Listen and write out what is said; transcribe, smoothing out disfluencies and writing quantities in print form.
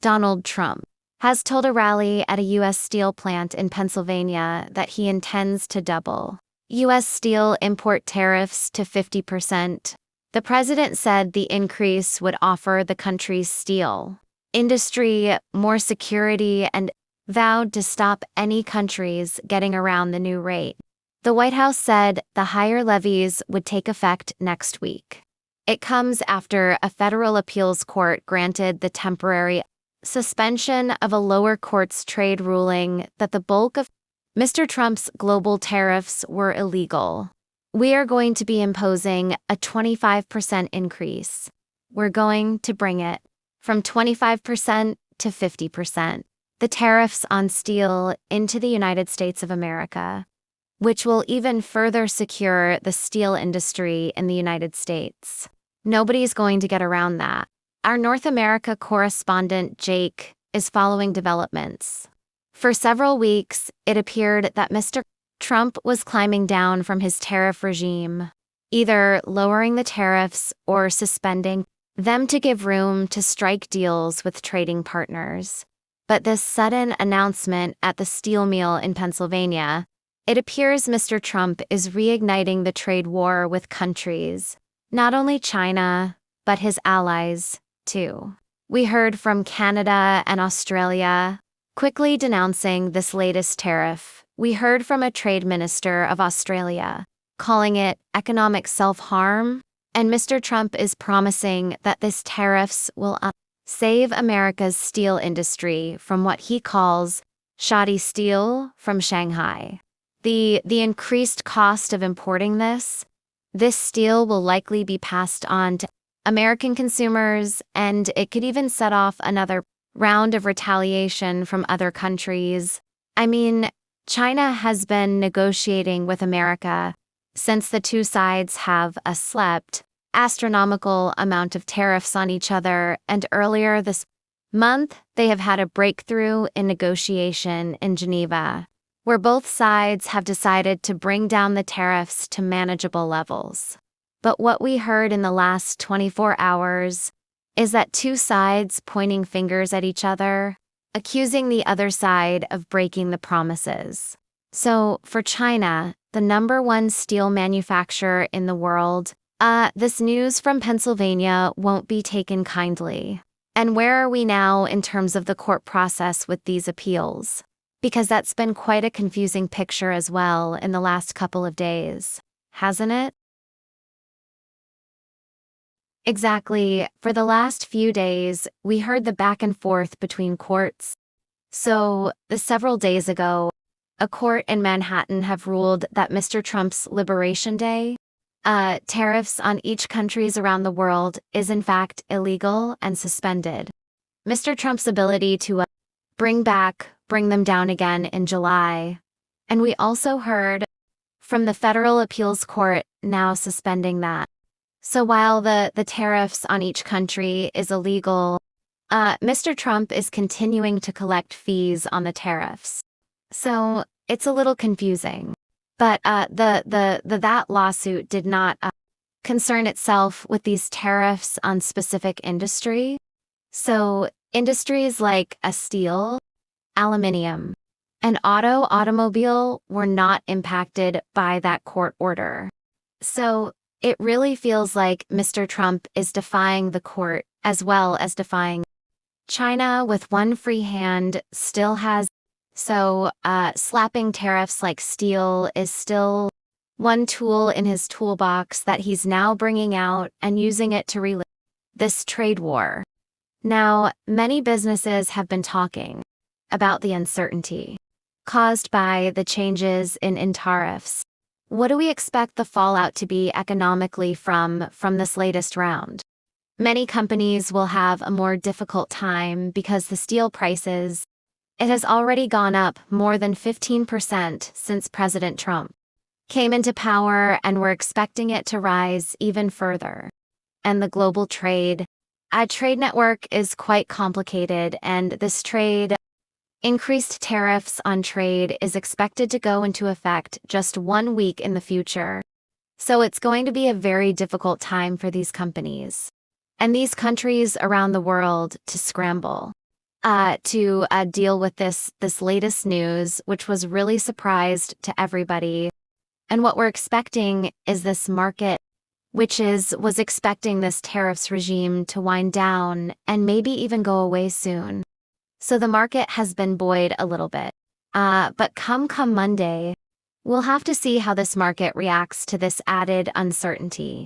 Donald Trump, has told a rally at a U.S. steel plant in Pennsylvania that he intends to double U.S. steel import tariffs to 50%. The president said the increase would offer the country's steel industry more security and vowed to stop any countries getting around the new rate. The White House said the higher levies would take effect next week. It comes after a federal appeals court granted the temporary suspension of a lower court's trade ruling that the bulk of Mr. Trump's global tariffs were illegal. We are going to be imposing a 25% increase. We're going to bring it from 25% to 50%. The tariffs on steel into the United States of America, which will even further secure the steel industry in the United States. Nobody's going to get around that. Our North America correspondent, Jake, is following developments. For several weeks, it appeared that Mr. Trump was climbing down from his tariff regime, either lowering the tariffs or suspending them to give room to strike deals with trading partners. But this sudden announcement at the steel mill in Pennsylvania, it appears Mr. Trump is reigniting the trade war with countries, not only China, but his allies, too. We heard from Canada and Australia, quickly denouncing this latest tariff. We heard from a trade minister of Australia, calling it economic self-harm, and Mr. Trump is promising that this tariffs will save America's steel industry from what he calls shoddy steel from Shanghai. The increased cost of importing this steel will likely be passed on to American consumers, and it could even set off another round of retaliation from other countries. I mean, China has been negotiating with America since the two sides have slept astronomical amount of tariffs on each other, and earlier this month, they have had a breakthrough in negotiation in Geneva, where both sides have decided to bring down the tariffs to manageable levels. But what we heard in the last 24 hours is that two sides pointing fingers at each other, accusing the other side of breaking the promises. So, for China, the #1 steel manufacturer in the world, this news from Pennsylvania won't be taken kindly. And where are we now in terms of the court process with these appeals? Because that's been quite a confusing picture as well in the last couple of days, hasn't it? Exactly. For the last few days, we heard the back and forth between courts. So, several days ago, a court in Manhattan have ruled that Mr. Trump's Liberation Day, tariffs on each countries around the world is in fact illegal and suspended. Mr. Trump's ability to bring them down again in July. And we also heard from the federal appeals court now suspending that. So while the tariffs on each country is illegal, Mr. Trump is continuing to collect fees on the tariffs. So it's a little confusing. But that lawsuit did not concern itself with these tariffs on specific industry. So industries like steel, aluminium, and automobile were not impacted by that court order. So it really feels like Mr. Trump is defying the court as well as defying China with one free hand still has. So slapping tariffs like steel is still one tool in his toolbox that he's now bringing out and using it to relive this trade war. Now, many businesses have been talking about the uncertainty caused by the changes in tariffs. What do we expect the fallout to be economically from this latest round? Many companies will have a more difficult time because the steel prices, it has already gone up more than 15% since President Trump came into power, and we're expecting it to rise even further. And the global trade network is quite complicated, and this increased tariffs on trade is expected to go into effect just 1 week in the future. So it's going to be a very difficult time for these companies and these countries around the world to scramble. to deal with this latest news, which was really surprised to everybody. And what we're expecting is this market, was expecting this tariffs regime to wind down and maybe even go away soon. So the market has been buoyed a little bit. But come Monday, we'll have to see how this market reacts to this added uncertainty.